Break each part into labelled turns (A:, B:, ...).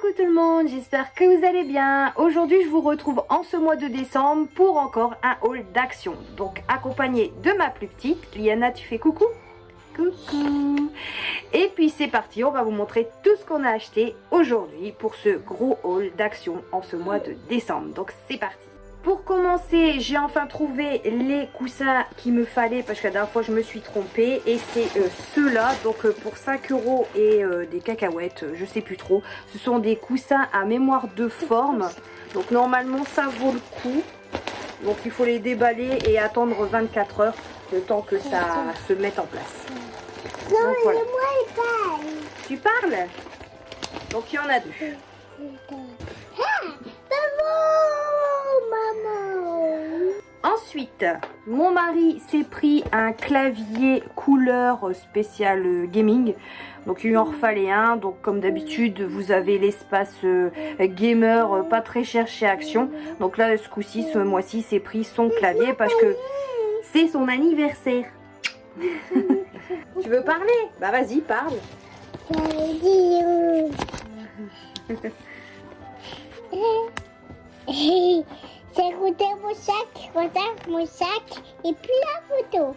A: Coucou tout le monde, j'espère que vous allez bien. Aujourd'hui je vous retrouve en ce mois de décembre pour encore un haul d'action. Donc accompagné de ma plus petite, Liana, tu fais coucou? Coucou. Et puis c'est parti, on va vous montrer tout ce qu'on a acheté aujourd'hui pour ce gros haul d'action en ce mois de décembre. Donc c'est parti. Pour commencer, j'ai enfin trouvé les coussins qu'il me fallait parce que la dernière fois je me suis trompée. Et c'est ceux-là, donc pour 5 € et des cacahuètes, je sais plus trop. Ce sont des coussins à mémoire de forme. Donc normalement ça vaut le coup. Donc il faut les déballer et attendre 24 heures le temps que ça se mette en place.
B: Non,
A: donc, voilà.
B: moi il parle.
A: Tu parles? Donc il y en a deux.
B: Maman.
A: Ensuite, mon mari s'est pris un clavier couleur spécial gaming. Donc il lui en refallait un. Donc comme d'habitude, vous avez l'espace gamer pas très cher chez Action. Donc là, ce coup-ci, ce mois-ci, s'est pris son clavier parce que c'est son anniversaire. Tu veux parler? Bah vas-y, parle.
B: J'ai goûté mon sac et puis la photo.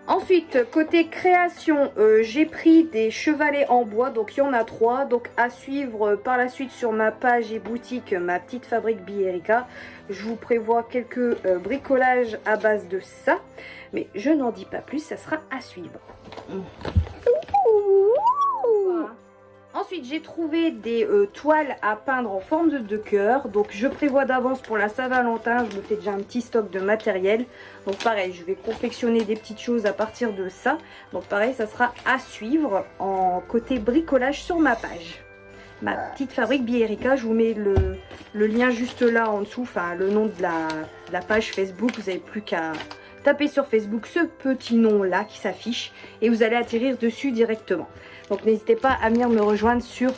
A: Ensuite, côté création, j'ai pris des chevalets en bois, donc il y en a 3. Donc à suivre par la suite sur ma page et boutique, ma petite fabrique Bierica. Je vous prévois quelques bricolages à base de ça. Mais je n'en dis pas plus, ça sera à suivre. Ensuite, j'ai trouvé des toiles à peindre en forme de cœur. Donc, je prévois d'avance pour la Saint-Valentin. Je me fais déjà un petit stock de matériel. Donc, pareil, je vais confectionner des petites choses à partir de ça. Donc, pareil, ça sera à suivre en côté bricolage sur ma page. Ma petite fabrique Bierica, je vous mets le lien juste là en dessous. Enfin, le nom de la page Facebook. Vous n'avez plus qu'à taper sur Facebook ce petit nom là qui s'affiche. Et vous allez atterrir dessus directement. Donc n'hésitez pas à venir me rejoindre sur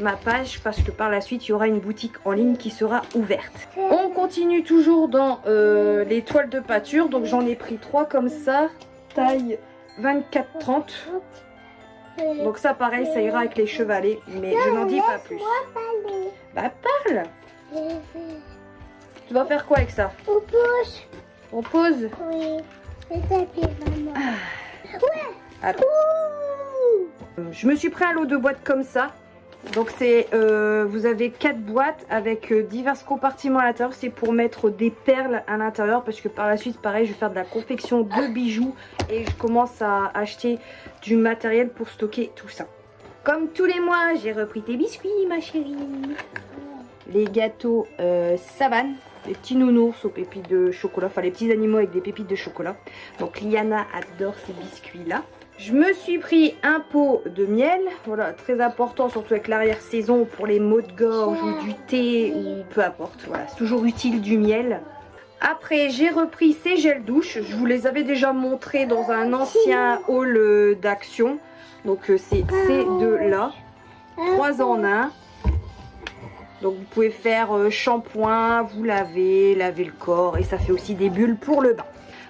A: ma page parce que par la suite il y aura une boutique en ligne qui sera ouverte. On continue toujours dans les toiles de pâture. Donc j'en ai pris 3 comme ça, taille 24-30. Donc ça pareil, ça ira avec les chevalets, mais je n'en dis pas plus. Bah parle. Tu vas faire quoi avec ça?
B: On pose.
A: On pose?
B: Oui. C'est ça qui est maman. Ouais.
A: Attends. Je me suis pris un lot de boîtes comme ça. Donc c'est vous avez 4 boîtes avec divers compartiments à l'intérieur. C'est pour mettre des perles à l'intérieur parce que par la suite pareil je vais faire de la confection de bijoux et je commence à acheter du matériel pour stocker tout ça. Comme tous les mois j'ai repris tes biscuits ma chérie. Les gâteaux savane, les petits nounours aux pépites de chocolat, enfin les petits animaux avec des pépites de chocolat. Donc Liana adore ces biscuits là. Je me suis pris un pot de miel, voilà, très important, surtout avec l'arrière-saison pour les maux de gorge ou du thé ou peu importe, voilà, c'est toujours utile du miel. Après, j'ai repris ces gels douche, je vous les avais déjà montrés dans un ancien haul d'action. Donc c'est ces deux-là, 3 en 1. Donc vous pouvez faire shampoing, vous laver le corps et ça fait aussi des bulles pour le bain.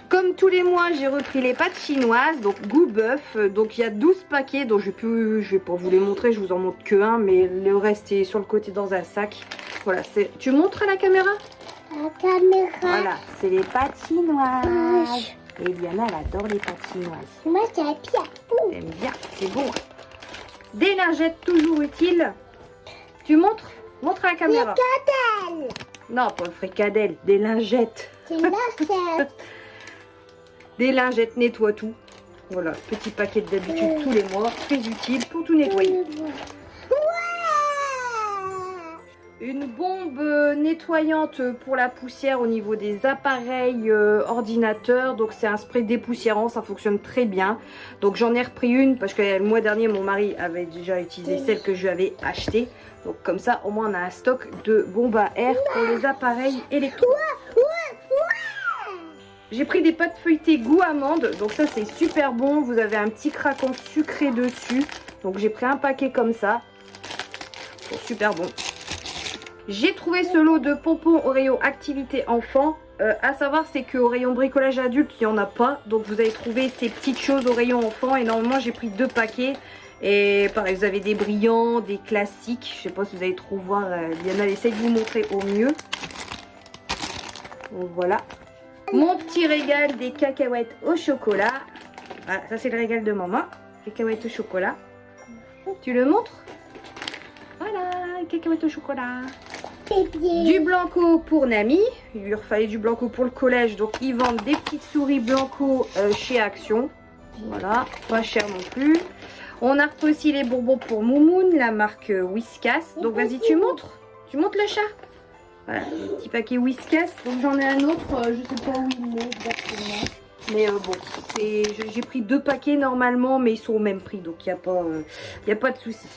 A: Comme tous les mois, j'ai repris les pâtes chinoises, donc goût bœuf. Donc il y a 12 paquets, donc je vais pas vous les montrer, je vous en montre que un, mais le reste est sur le côté dans un sac. Voilà, tu montres à la caméra?
B: La caméra.
A: Voilà, c'est les pâtes chinoises. Et Liana, elle adore les pâtes chinoises.
B: Moi, c'est la pierre.
A: J'aime bien, c'est bon. Des lingettes toujours utiles. Tu montres? Montre à la caméra.
B: Fricadelle.
A: Non, pas le fricadelle, des lingettes.
B: C'est la fête.
A: Des lingettes nettoie tout. Voilà, petit paquet d'habitude tous les mois. Très utile pour tout nettoyer. Une bombe nettoyante pour la poussière au niveau des appareils ordinateurs. Donc c'est un spray dépoussiérant, ça fonctionne très bien. Donc j'en ai repris une parce que le mois dernier mon mari avait déjà utilisé celle que je lui avais achetée. Donc comme ça au moins on a un stock de bombes à air pour les appareils électriques. J'ai pris des pâtes feuilletées goût amande, donc ça c'est super bon, vous avez un petit craquant sucré dessus. Donc j'ai pris un paquet comme ça, c'est super bon. J'ai trouvé ce lot de pompons Oreo activité enfant, à savoir c'est qu'au rayon bricolage adulte il n'y en a pas. Donc vous allez trouver ces petites choses au rayon enfant et normalement j'ai pris 2 paquets. Et pareil, vous avez des brillants, des classiques. Je sais pas si vous allez trop voir. Liana essaie de vous montrer au mieux. Donc voilà. Mon petit régal des cacahuètes au chocolat. Voilà, ça c'est le régal de maman. Cacahuètes au chocolat. Tu le montres? Voilà, cacahuètes au chocolat. Du blanco pour Nami. Il lui fallait du blanco pour le collège. Donc ils vendent des petites souris blanco chez Action. Voilà, pas cher non plus. On a repris aussi les bonbons pour Moumoun, la marque Whiskas. Donc vas-y, tu montres. Tu montres le chat. Voilà, le petit paquet Whiskas. Donc j'en ai un autre, je sais pas où il est exactement. Mais bon, j'ai pris 2 paquets normalement, mais ils sont au même prix. Donc il n'y a pas de souci.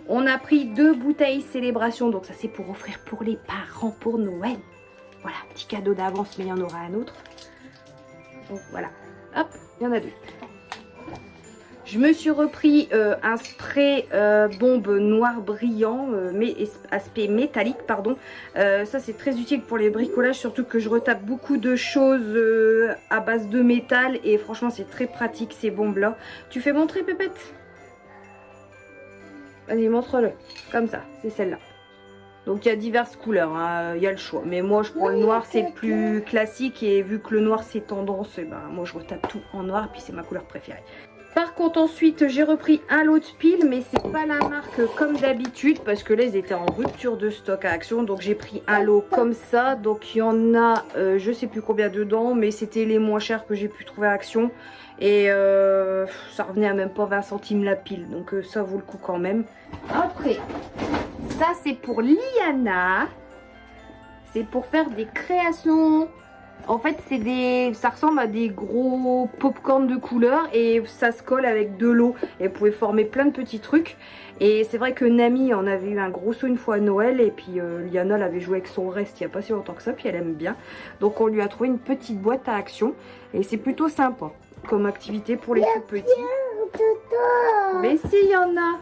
A: On a pris 2 bouteilles célébration. Donc ça c'est pour offrir pour les parents pour Noël. Voilà, petit cadeau d'avance, mais il y en aura un autre. Donc voilà, hop, il y en a 2. Je me suis repris un spray bombe noir brillant, mais aspect métallique, pardon. Ça c'est très utile pour les bricolages, surtout que je retape beaucoup de choses à base de métal. Et franchement c'est très pratique ces bombes là. Tu fais montrer Pépette? Vas-y, montre-le. Comme ça, c'est celle-là. Donc il y a diverses couleurs, hein, il y a le choix. Mais moi je prends le noir, c'est le plus classique. Et vu que le noir c'est tendance, ben, moi je retape tout en noir. Et puis c'est ma couleur préférée. Par contre ensuite j'ai repris un lot de piles, mais c'est pas la marque comme d'habitude parce que là ils étaient en rupture de stock à Action. Donc j'ai pris un lot comme ça. Donc il y en a je sais plus combien dedans, mais c'était les moins chers que j'ai pu trouver à Action. Et ça revenait à même pas 20 centimes la pile, donc ça vaut le coup quand même. Après, ça c'est pour Liana. C'est pour faire des créations. En fait, ça ressemble à des gros popcorn de couleur et ça se colle avec de l'eau. Et vous pouvez former plein de petits trucs. Et c'est vrai que Nami en avait eu un gros saut une fois à Noël. Et puis Liana l'avait joué avec son reste il n'y a pas si longtemps que ça. Puis elle aime bien. Donc on lui a trouvé une petite boîte à Action. Et c'est plutôt sympa comme activité pour les tout petits. Mais si, il y en a.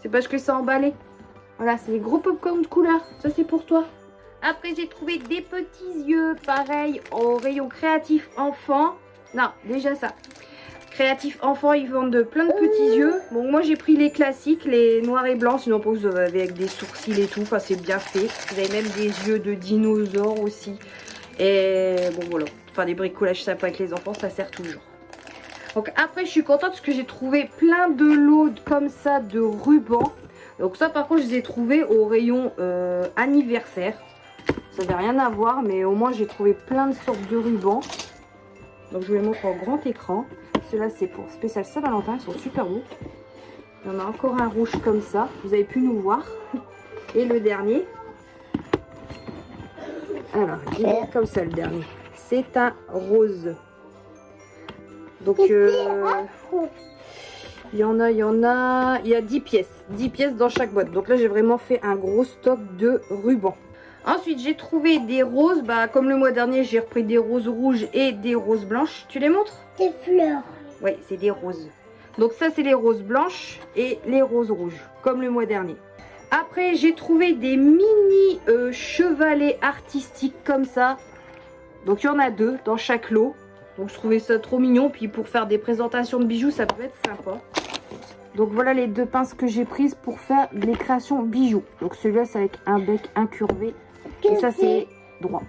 A: C'est parce que c'est emballé. Voilà, c'est les gros popcorn de couleur. Ça c'est pour toi. Après, j'ai trouvé des petits yeux, pareil, au rayon créatif enfant. Non, déjà ça. Créatif enfant, ils vendent plein de petits yeux. Bon, moi, j'ai pris les classiques, les noirs et blancs. Sinon, vous avez avec des sourcils et tout. Enfin, c'est bien fait. Vous avez même des yeux de dinosaures aussi. Et bon, voilà. Enfin, des bricolages sympas avec les enfants, ça sert toujours. Donc, après, je suis contente parce que j'ai trouvé plein de lots comme ça de rubans. Donc, ça, par contre, je les ai trouvés au rayon anniversaire. Ça n'avait rien à voir, mais au moins j'ai trouvé plein de sortes de rubans. Donc je vous les montre en grand écran. Ceux-là c'est pour spécial Saint-Valentin, ils sont super beaux. Il y en a encore un rouge comme ça, vous avez pu nous voir. Et le dernier. Alors, il est comme ça le dernier. C'est un rose. Donc il y a 10 pièces. 10 pièces dans chaque boîte. Donc là j'ai vraiment fait un gros stock de rubans. Ensuite, j'ai trouvé des roses. Bah, comme le mois dernier, j'ai repris des roses rouges et des roses blanches. Tu les montres?
B: Des fleurs.
A: Oui, c'est des roses. Donc ça, c'est les roses blanches et les roses rouges, comme le mois dernier. Après, j'ai trouvé des mini chevalets artistiques comme ça. Donc, il y en a 2 dans chaque lot. Donc, je trouvais ça trop mignon. Puis, pour faire des présentations de bijoux, ça peut être sympa. Donc voilà les 2 pinces que j'ai prises pour faire des créations bijoux. Donc celui-là c'est avec un bec incurvé et ça c'est droit.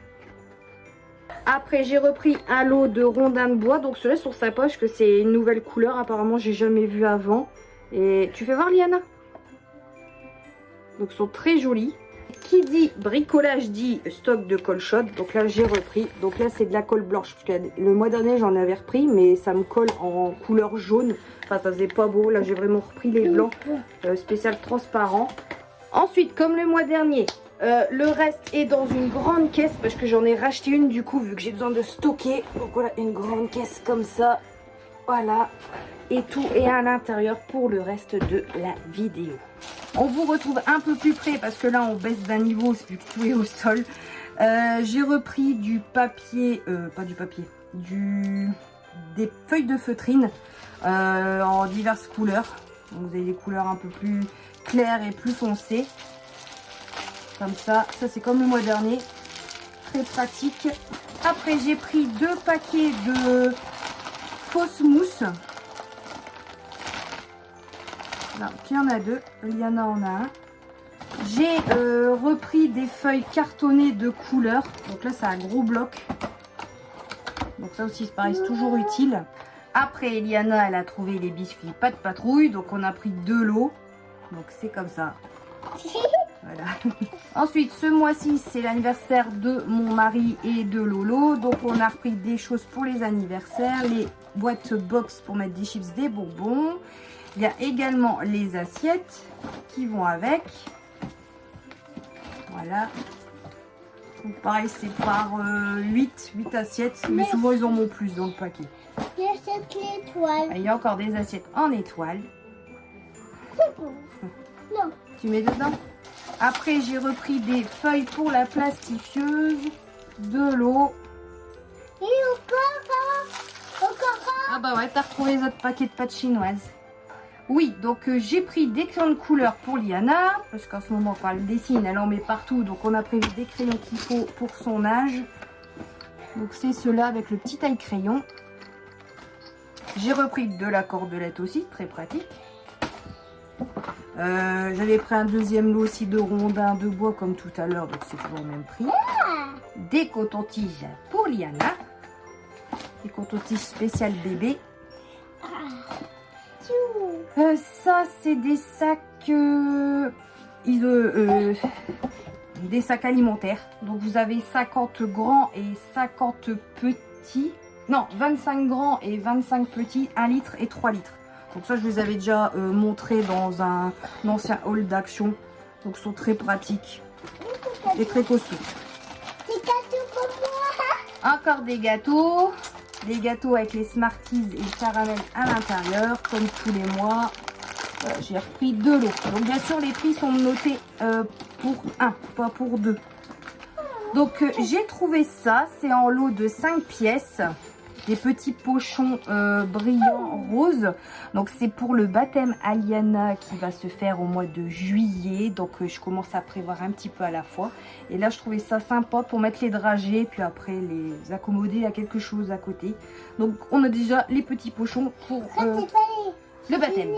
A: Après j'ai repris un lot de rondins de bois. Donc ceux-là sont sympas parce que c'est une nouvelle couleur. Apparemment j'ai jamais vu avant. Et tu fais voir Liana? Donc ils sont très jolis. Qui dit bricolage dit stock de colle chaude. Donc là j'ai repris. Donc là c'est de la colle blanche. Parce que le mois dernier j'en avais repris. Mais ça me colle en couleur jaune. Enfin ça faisait pas beau. Là j'ai vraiment repris les blancs spécial transparent. Ensuite comme le mois dernier. Le reste est dans une grande caisse. Parce que j'en ai racheté une du coup. Vu que j'ai besoin de stocker. Donc voilà une grande caisse comme ça. Voilà. Et tout est à l'intérieur pour le reste de la vidéo. On vous retrouve un peu plus près parce que là on baisse d'un niveau vu que tout est au sol. J'ai repris du papier, pas du papier, des feuilles de feutrine en diverses couleurs. Donc, vous avez des couleurs un peu plus claires et plus foncées. Comme ça, ça c'est comme le mois dernier. Très pratique. Après j'ai pris 2 paquets de fausse mousse. Voilà, puis il y en a deux. Liana en a un. J'ai repris des feuilles cartonnées de couleurs. Donc là, c'est un gros bloc. Donc ça aussi, c'est pareil, c'est toujours utile. Après, Eliana, elle a trouvé les biscuits pas de patrouille. Donc on a pris 2 lots. Donc c'est comme ça. Voilà. Ensuite, ce mois-ci, c'est l'anniversaire de mon mari et de Lolo. Donc on a repris des choses pour les anniversaires. Les boîtes box pour mettre des chips, des bonbons. Il y a également les assiettes qui vont avec. Voilà. Donc pareil, c'est par 8 assiettes. Mais souvent, ils en ont plus dans le paquet.
B: J'achète l'étoile.
A: Il y a encore des assiettes en étoile.
B: C'est bon. Non.
A: Tu mets dedans. Après, j'ai repris des feuilles pour la plastifieuse, de l'eau.
B: Et encore.
A: Ah bah ouais, t'as retrouvé les autres paquets de pâtes chinoises. Oui, donc j'ai pris des crayons de couleur pour Liana, parce qu'en ce moment, quand elle dessine, elle en met partout. Donc on a prévu des crayons qu'il faut pour son âge. Donc c'est ceux-là avec le petit taille crayon. J'ai repris de la cordelette aussi, très pratique. J'avais pris un deuxième lot aussi de rondins de bois comme tout à l'heure, donc c'est toujours le même prix. Des cotons-tiges pour Liana. Des cotons-tiges spécial bébé. Ça, c'est des sacs des sacs alimentaires. Donc vous avez 50 grands et 50 petits. Non, 25 grands et 25 petits, 1 litre et 3 litres. Donc ça, je vous avais déjà montré dans un ancien haul d'action. Donc ils sont très pratiques et très costauds.
B: Des gâteaux pour moi.
A: Encore des gâteaux. Des gâteaux avec les Smarties et le caramel à l'intérieur, comme tous les mois. J'ai repris 2 lots. Donc bien sûr, les prix sont notés pour 1, pas pour 2. Donc j'ai trouvé ça. C'est en lot de 5 pièces. Des petits pochons brillants roses. Donc c'est pour le baptême à Liana qui va se faire au mois de juillet. Donc je commence à prévoir un petit peu à la fois. Et là je trouvais ça sympa pour mettre les dragées. Puis après les accommoder à quelque chose à côté. Donc on a déjà les petits pochons pour le baptême.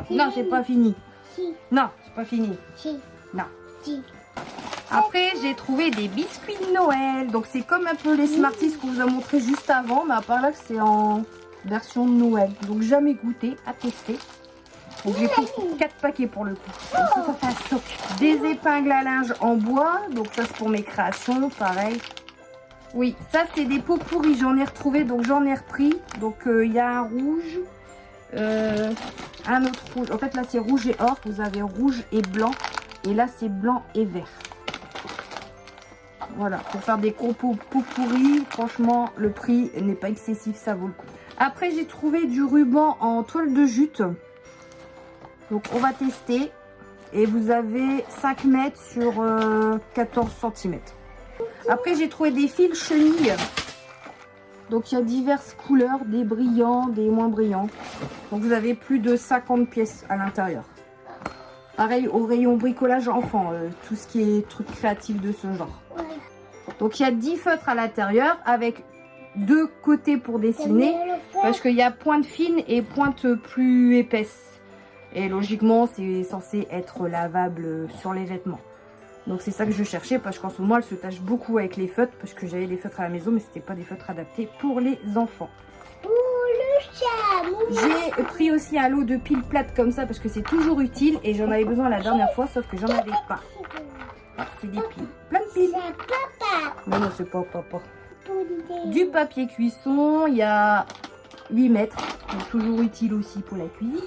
A: Non, c'est pas fini.
B: Si.
A: Non, c'est pas fini.
B: Si.
A: Non.
B: Si.
A: Après, j'ai trouvé des biscuits de Noël. Donc, c'est comme un peu les Smarties qu'on vous a montré juste avant. Mais à part là, c'est en version de Noël. Donc, jamais goûté, à tester. Donc, j'ai pris 4 paquets pour le coup. Donc, ça fait un stock. Des épingles à linge en bois. Donc, ça, c'est pour mes créations. Pareil. Oui, ça, c'est des pots pourris. J'en ai retrouvé. Donc, j'en ai repris. Donc, il y a un rouge. Un autre rouge. En fait, là, c'est rouge et or. Vous avez rouge et blanc. Et là, c'est blanc et vert. Voilà, pour faire des compos pourris, franchement, le prix n'est pas excessif, ça vaut le coup. Après, j'ai trouvé du ruban en toile de jute. Donc, on va tester. Et vous avez 5 mètres sur 14 cm. Après, j'ai trouvé des fils chenilles. Donc, il y a diverses couleurs, des brillants, des moins brillants. Donc, vous avez plus de 50 pièces à l'intérieur. Pareil au rayon bricolage enfant, tout ce qui est truc créatif de ce genre. Donc il y a 10 feutres à l'intérieur avec 2 côtés pour dessiner. Parce qu'il y a pointe fine et pointe plus épaisse. Et logiquement c'est censé être lavable sur les vêtements. Donc c'est ça que je cherchais parce qu'en ce moment elle se tache beaucoup avec les feutres. Parce que j'avais des feutres à la maison mais c'était pas des feutres adaptés pour les enfants. J'ai pris aussi un lot de piles plates comme ça parce que c'est toujours utile et j'en avais besoin la dernière fois sauf que j'en avais pas. Ah, c'est des piles, plein de piles. Mais non, c'est pas papa. Du papier cuisson, il y a 8 mètres, donc toujours utile aussi pour la cuisine.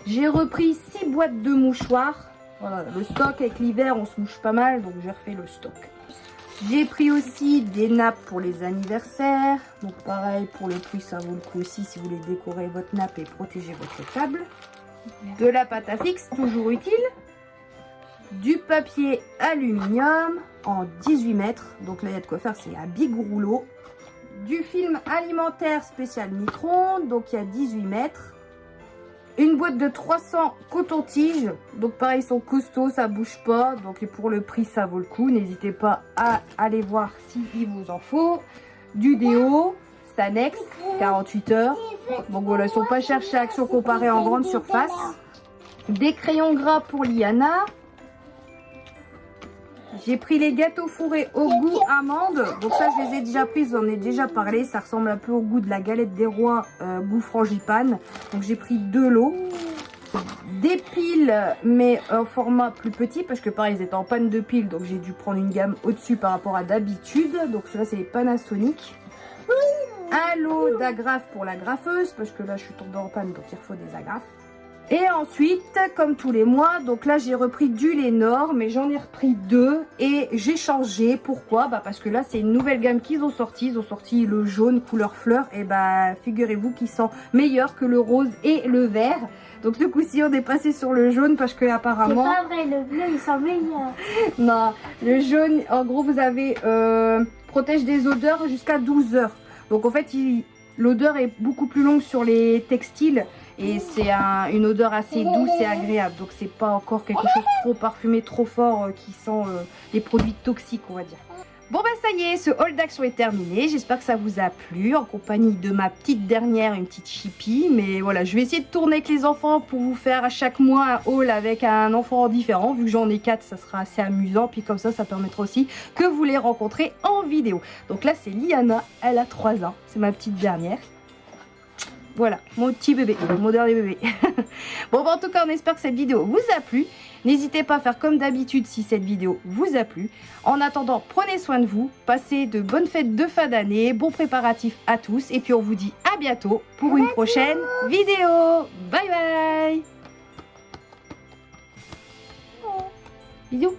A: J'ai repris 6 boîtes de mouchoirs. Voilà, le stock avec l'hiver, on se mouche pas mal, donc j'ai refait le stock. J'ai pris aussi des nappes pour les anniversaires. Donc pareil, pour le prix, ça vaut le coup aussi si vous voulez décorer votre nappe et protéger votre table. De la pâte à fixe, toujours utile. Du papier aluminium en 18 mètres. Donc là, il y a de quoi faire, c'est un big rouleau. Du film alimentaire spécial micro-ondes. Donc il y a 18 mètres. Une boîte de 300 coton-tiges. Donc pareil, ils sont costauds, ça bouge pas. Donc et pour le prix, ça vaut le coup. N'hésitez pas à aller voir s'il vous en faut. Du déo, Sanex, 48 heures. Donc voilà, ils sont pas chers chez Action comparé en grande surface. Des crayons gras pour Liana. J'ai pris les gâteaux fourrés au goût amande. Donc ça, je les ai déjà pris, j'en ai déjà parlé. Ça ressemble un peu au goût de la galette des rois goût frangipane. Donc j'ai pris 2 lots. Des piles, mais en format plus petit, parce que pareil, ils étaient en panne de piles. Donc j'ai dû prendre une gamme au-dessus par rapport à d'habitude. Donc ceux-là, c'est les Panasonic. Un lot d'agrafes pour la graffeuse, parce que là, je suis tombée en panne, donc il faut des agrafes. Et ensuite, comme tous les mois, donc là j'ai repris du Lénore, mais j'en ai repris 2 et j'ai changé. Pourquoi? Bah parce que là c'est une nouvelle gamme qu'ils ont sorti. Ils ont sorti le jaune couleur fleur et bah figurez-vous qu'il sent meilleur que le rose et le vert. Donc ce coup-ci on est passé sur le jaune parce que apparemment...
B: C'est pas vrai, le bleu il sent meilleur.
A: Non, le jaune, en gros vous avez protège des odeurs jusqu'à 12 heures. Donc en fait l'odeur est beaucoup plus longue sur les textiles. Et c'est une odeur assez douce et agréable. Donc c'est pas encore quelque chose trop parfumé, trop fort qui sent les produits toxiques, on va dire. Bon bah ça y est, ce haul d'action est terminé. J'espère que ça vous a plu. En compagnie de ma petite dernière, une petite chippie. Mais voilà, je vais essayer de tourner avec les enfants pour vous faire à chaque mois un haul avec un enfant différent. Vu que j'en ai 4, ça sera assez amusant. Puis comme ça permettra aussi que vous les rencontrez en vidéo. Donc là c'est Liana, elle a 3 ans. C'est ma petite dernière. Voilà, mon petit bébé, mon dernier bébé. Bon, bah, en tout cas, on espère que cette vidéo vous a plu. N'hésitez pas à faire comme d'habitude si cette vidéo vous a plu. En attendant, prenez soin de vous. Passez de bonnes fêtes de fin d'année. Bons préparatifs à tous. Et puis, on vous dit à bientôt pour une prochaine vidéo. Bye bye. Bisous.